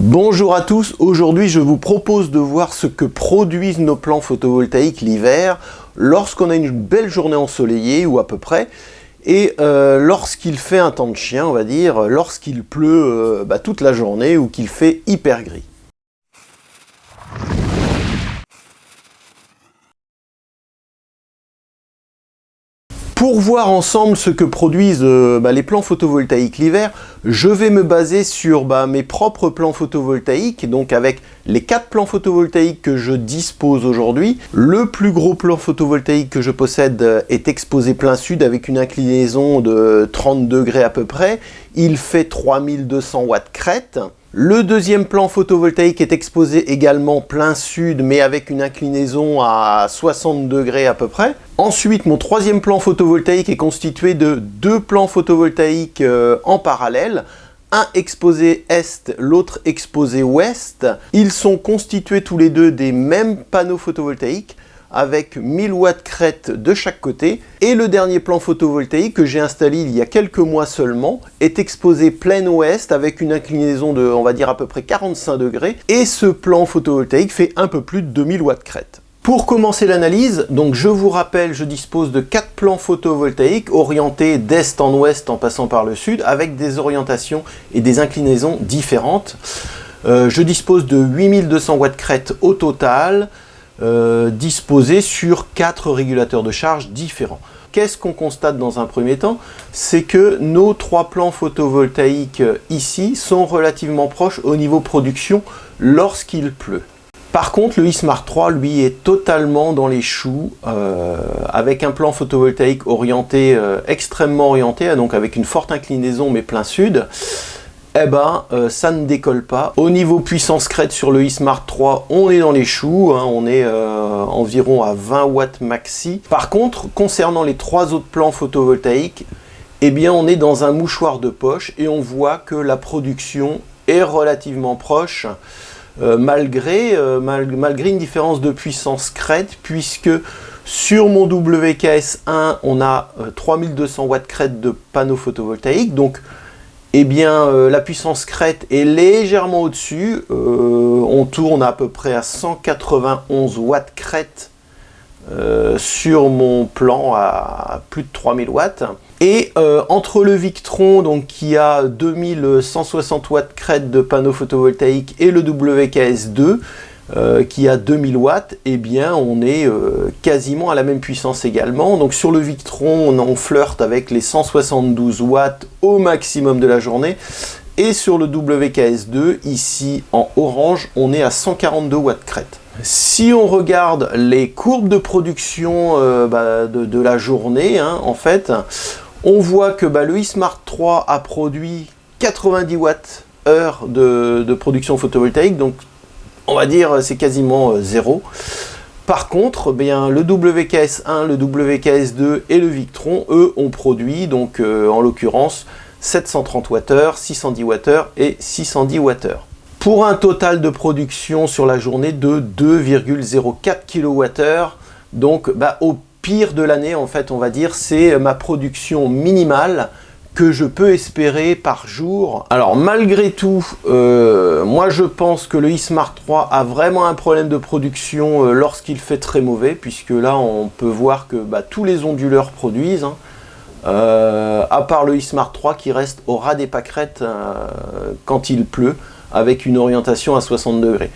Bonjour à tous, aujourd'hui je vous propose de voir ce que produisent nos plants photovoltaïques l'hiver lorsqu'on a une belle journée ensoleillée ou à peu près et lorsqu'il fait un temps de chien, on va dire, lorsqu'il pleut toute la journée ou qu'il fait hyper gris. Pour voir ensemble ce que produisent les plants photovoltaïques l'hiver, je vais me baser sur mes propres plants photovoltaïques, donc avec les 4 plants photovoltaïques que je dispose aujourd'hui. Le plus gros plan photovoltaïque que je possède est exposé plein sud avec une inclinaison de 30 degrés à peu près. Il fait 3200 watts crête. Le deuxième plan photovoltaïque est exposé également plein sud, mais avec une inclinaison à 60 degrés à peu près. Ensuite, mon troisième plan photovoltaïque est constitué de 2 plans photovoltaïques en parallèle. Un exposé est, l'autre exposé ouest. Ils sont constitués tous les deux des mêmes panneaux photovoltaïques, avec 1000 watts crête de chaque côté. Et le dernier plan photovoltaïque que j'ai installé il y a quelques mois seulement est exposé plein ouest avec une inclinaison de, on va dire, à peu près 45 degrés. Et ce plan photovoltaïque fait un peu plus de 2000 watts crête. Pour commencer l'analyse, donc je vous rappelle, je dispose de 4 plans photovoltaïques orientés d'est en ouest en passant par le sud avec des orientations et des inclinaisons différentes. Je dispose de 8200 watts crête au total, disposés sur 4 régulateurs de charge différents. Qu'est-ce qu'on constate dans un premier temps? C'est que nos 3 plans photovoltaïques ici sont relativement proches au niveau production lorsqu'il pleut. Par contre, le iSmart 3, lui, est totalement dans les choux, avec un plan photovoltaïque orienté, extrêmement orienté, donc avec une forte inclinaison mais plein sud. Ça ne décolle pas. Au niveau puissance crête sur le iSmart 3, on est dans les choux, on est environ à 20 watts maxi. Par contre, concernant les 3 autres plans photovoltaïques, on est dans un mouchoir de poche et on voit que la production est relativement proche, malgré une différence de puissance crête, puisque sur mon WKS1, on a 3200 watts crête de panneaux photovoltaïques, donc la puissance crête est légèrement au-dessus, on tourne à peu près à 191 watts crête sur mon plan à plus de 3000 watts. Et entre le Victron, donc, qui a 2160 watts crête de panneaux photovoltaïques, et le WKS2, qui a 2000 watts, on est quasiment à la même puissance également. Donc sur le Victron, on flirte avec les 172 watts au maximum de la journée. Et sur le WKS2, ici en orange, on est à 142 watts crête. Si on regarde les courbes de production de la journée, en fait, on voit que le iSmart 3 a produit 90 watts heure de production photovoltaïque, donc on va dire c'est quasiment zéro. Par contre, le WKS1, le WKS2 et le Victron, eux, ont produit, donc en l'occurrence, 730 Wh, 610 Wh et 610 Wh. Pour un total de production sur la journée de 2,04 kWh, donc au pire de l'année, en fait, on va dire, c'est ma production minimale que je peux espérer par jour. Alors malgré tout, moi je pense que le iSmart 3 a vraiment un problème de production lorsqu'il fait très mauvais, puisque là on peut voir que tous les onduleurs produisent, à part le iSmart 3 qui reste au ras des pâquerettes quand il pleut, avec une orientation à 60 degrés.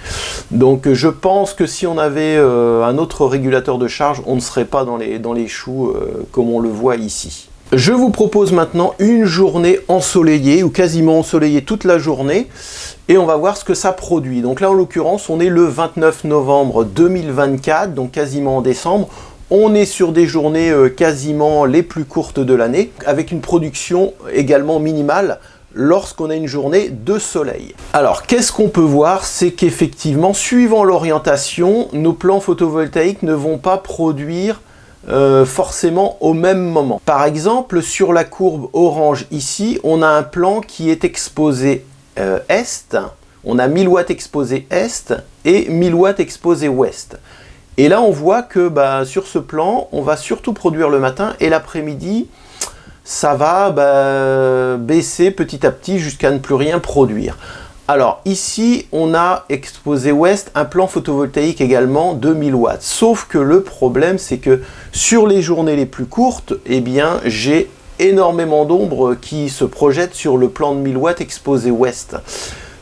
Donc je pense que si on avait un autre régulateur de charge, on ne serait pas dans les choux comme on le voit ici. Je vous propose maintenant une journée ensoleillée ou quasiment ensoleillée toute la journée et on va voir ce que ça produit. Donc là en l'occurrence on est le 29 novembre 2024, donc quasiment en décembre. On est sur des journées quasiment les plus courtes de l'année avec une production également minimale lorsqu'on a une journée de soleil. Alors qu'est-ce qu'on peut voir? C'est qu'effectivement suivant l'orientation, nos plants photovoltaïques ne vont pas produire forcément au même moment. Par exemple, sur la courbe orange ici, on a un plan qui est exposé est, on a 1000 watts exposé est et 1000 watts exposé ouest. Et là on voit que sur ce plan, on va surtout produire le matin et l'après-midi, ça va baisser petit à petit jusqu'à ne plus rien produire. Alors ici, on a exposé West un plan photovoltaïque également de 1000 watts. Sauf que le problème, c'est que sur les journées les plus courtes, eh bien, j'ai énormément d'ombres qui se projettent sur le plan de 1000 watts exposé West.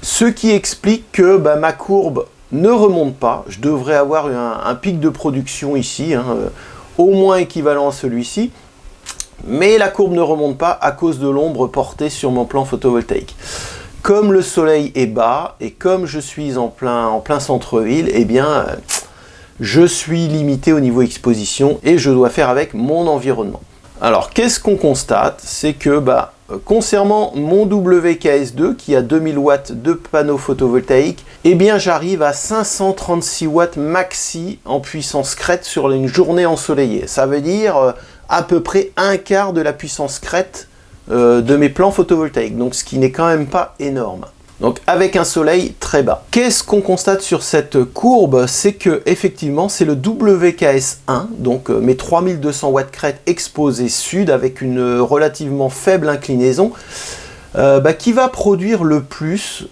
Ce qui explique que ma courbe ne remonte pas. Je devrais avoir un pic de production ici, au moins équivalent à celui-ci. Mais la courbe ne remonte pas à cause de l'ombre portée sur mon plan photovoltaïque. Comme le soleil est bas et comme je suis en plein centre-ville, eh bien, je suis limité au niveau exposition et je dois faire avec mon environnement. Alors, qu'est-ce qu'on constate? C'est que, concernant mon WKS2 qui a 2000 watts de panneaux photovoltaïques, eh bien, j'arrive à 536 watts maxi en puissance crête sur une journée ensoleillée. Ça veut dire à peu près un quart de la puissance crête de mes plans photovoltaïques, donc ce qui n'est quand même pas énorme. Donc avec un soleil très bas. Qu'est-ce qu'on constate sur cette courbe? C'est que effectivement c'est le WKS1, donc mes 3200 watts crête exposés sud avec une relativement faible inclinaison, qui va produire le plus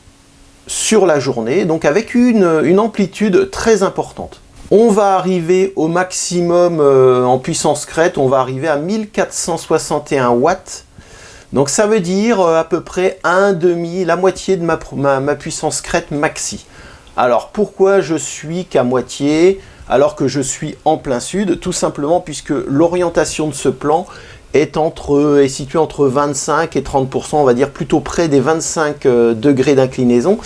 sur la journée, donc avec une amplitude très importante. On va arriver au maximum en puissance crête, on va arriver à 1461 watts. Donc ça veut dire à peu près la moitié de ma puissance crête maxi. Alors pourquoi je suis qu'à moitié alors que je suis en plein sud? Tout simplement puisque l'orientation de ce plan est située entre 25 et 30%, on va dire plutôt près des 25 degrés d'inclinaison.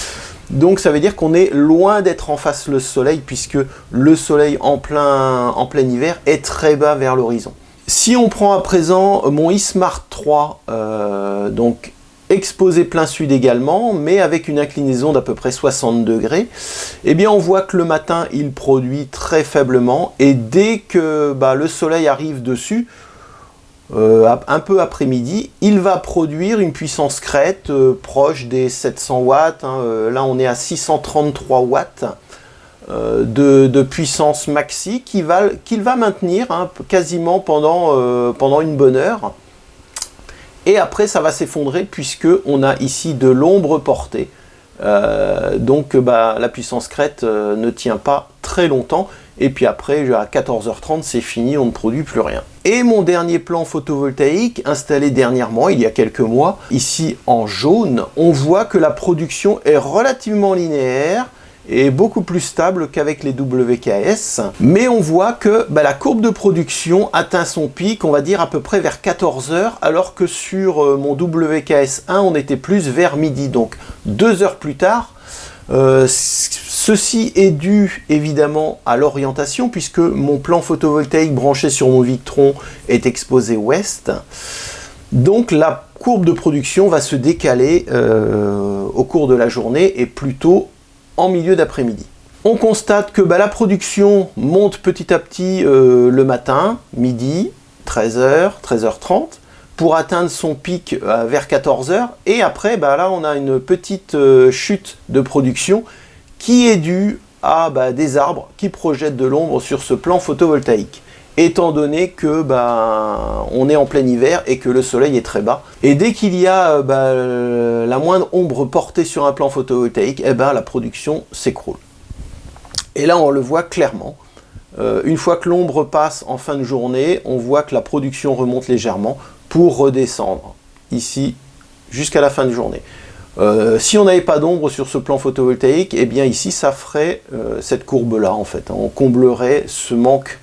Donc ça veut dire qu'on est loin d'être en face le soleil puisque le soleil en plein hiver est très bas vers l'horizon. Si on prend à présent mon eSmart 3, donc exposé plein sud également, mais avec une inclinaison d'à peu près 60 degrés, eh bien on voit que le matin il produit très faiblement et dès que le soleil arrive dessus, un peu après-midi, il va produire une puissance crête proche des 700 watts. Là on est à 633 watts. De puissance maxi qu'il va maintenir quasiment pendant une bonne heure. Et après ça va s'effondrer puisque on a ici de l'ombre portée. Donc la puissance crête ne tient pas très longtemps. Et puis après à 14h30 c'est fini, on ne produit plus rien. Et mon dernier plan photovoltaïque installé dernièrement, il y a quelques mois, ici en jaune, on voit que la production est relativement linéaire est beaucoup plus stable qu'avec les WKS, mais on voit que la courbe de production atteint son pic, on va dire à peu près vers 14h, alors que sur mon WKS1 on était plus vers midi, donc 2 heures plus tard. Ceci est dû évidemment à l'orientation puisque mon plan photovoltaïque branché sur mon Victron est exposé ouest, donc la courbe de production va se décaler au cours de la journée et plutôt en milieu d'après-midi. On constate que la production monte petit à petit le matin, midi, 13h, 13h30, pour atteindre son pic vers 14h. Et après, là, on a une petite chute de production qui est due à des arbres qui projettent de l'ombre sur ce plan photovoltaïque. Étant donné que on est en plein hiver et que le soleil est très bas. Et dès qu'il y a la moindre ombre portée sur un plan photovoltaïque, la production s'écroule. Et là on le voit clairement. Une fois que l'ombre passe en fin de journée, on voit que la production remonte légèrement pour redescendre ici jusqu'à la fin de journée. Si on n'avait pas d'ombre sur ce plan photovoltaïque, ici ça ferait cette courbe là en fait. On comblerait ce manque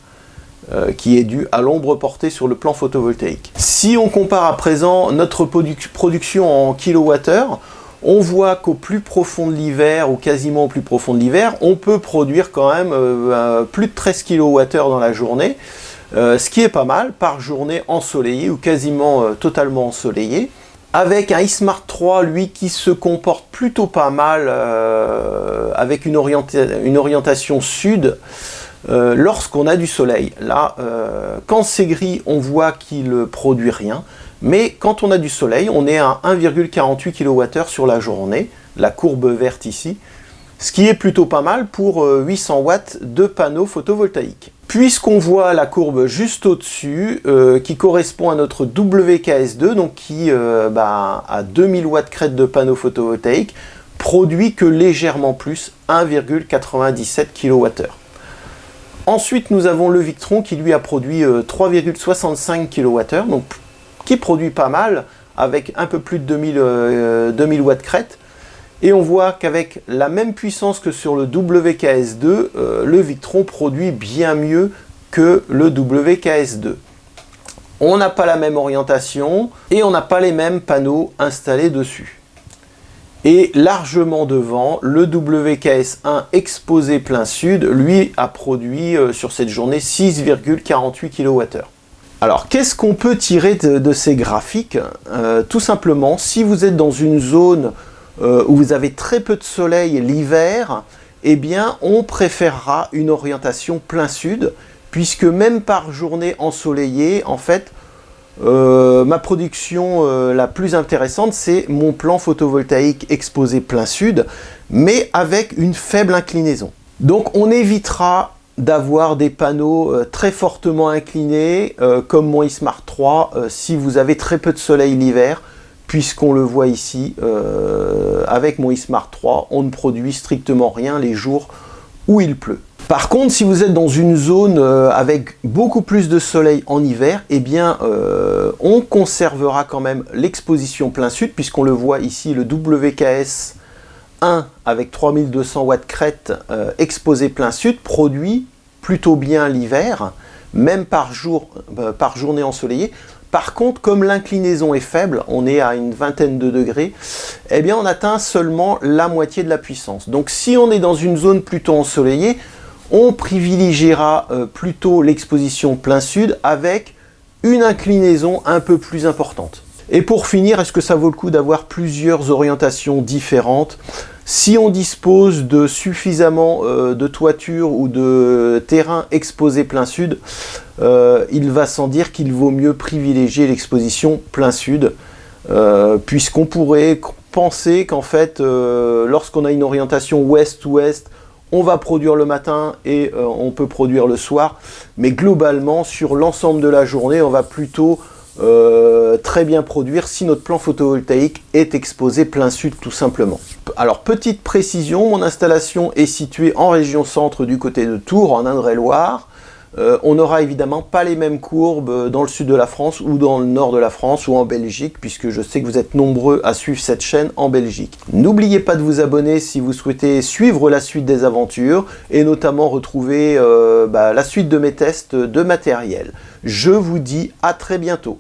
qui est dû à l'ombre portée sur le plan photovoltaïque. Si on compare à présent notre production en kilowattheure, on voit qu'au plus profond de l'hiver, ou quasiment au plus profond de l'hiver, on peut produire quand même plus de 13 kWh dans la journée, ce qui est pas mal par journée ensoleillée ou quasiment totalement ensoleillée. Avec un eSmart 3, lui, qui se comporte plutôt pas mal, avec une orientation sud, lorsqu'on a du soleil. Là, quand c'est gris, on voit qu'il ne produit rien, mais quand on a du soleil, on est à 1,48 kWh sur la journée, la courbe verte ici, ce qui est plutôt pas mal pour 800 watts de panneaux photovoltaïques. Puisqu'on voit la courbe juste au-dessus, qui correspond à notre WKS2, donc qui a 2000 watts crête de panneaux photovoltaïques, produit que légèrement plus, 1,97 kWh. Ensuite, nous avons le Victron qui lui a produit 3,65 kWh, donc qui produit pas mal, avec un peu plus de 2000 watts crête. Et on voit qu'avec la même puissance que sur le WKS2, le Victron produit bien mieux que le WKS2. On n'a pas la même orientation et on n'a pas les mêmes panneaux installés dessus. Et largement devant, le WKS1 exposé plein sud, lui, a produit sur cette journée 6,48 kWh. Alors, qu'est-ce qu'on peut tirer de ces graphiques? Tout simplement, si vous êtes dans une zone où vous avez très peu de soleil l'hiver, eh bien, on préférera une orientation plein sud, puisque même par journée ensoleillée, en fait, ma production la plus intéressante, c'est mon plan photovoltaïque exposé plein sud, mais avec une faible inclinaison. Donc on évitera d'avoir des panneaux très fortement inclinés, comme mon eSmart 3, si vous avez très peu de soleil l'hiver, puisqu'on le voit ici, avec mon eSmart 3, on ne produit strictement rien les jours où il pleut. Par contre, si vous êtes dans une zone avec beaucoup plus de soleil en hiver, eh bien, on conservera quand même l'exposition plein sud, puisqu'on le voit ici, le WKS1 avec 3200 watts crête exposé plein sud produit plutôt bien l'hiver, même par journée ensoleillée. Par contre, comme l'inclinaison est faible, on est à une vingtaine de degrés, eh bien, on atteint seulement la moitié de la puissance. Donc, si on est dans une zone plutôt ensoleillée, on privilégiera plutôt l'exposition plein sud avec une inclinaison un peu plus importante. Et pour finir, est-ce que ça vaut le coup d'avoir plusieurs orientations différentes? Si on dispose de suffisamment de toiture ou de terrain exposé plein sud, il va sans dire qu'il vaut mieux privilégier l'exposition plein sud, puisqu'on pourrait penser qu'en fait, lorsqu'on a une orientation ouest-ouest, on va produire le matin et on peut produire le soir, mais globalement, sur l'ensemble de la journée, on va plutôt très bien produire si notre plan photovoltaïque est exposé plein sud tout simplement. Alors petite précision, mon installation est située en région centre du côté de Tours, en Indre-et-Loire. On n'aura évidemment pas les mêmes courbes dans le sud de la France ou dans le nord de la France ou en Belgique, puisque je sais que vous êtes nombreux à suivre cette chaîne en Belgique. N'oubliez pas de vous abonner si vous souhaitez suivre la suite des aventures et notamment retrouver la suite de mes tests de matériel. Je vous dis à très bientôt.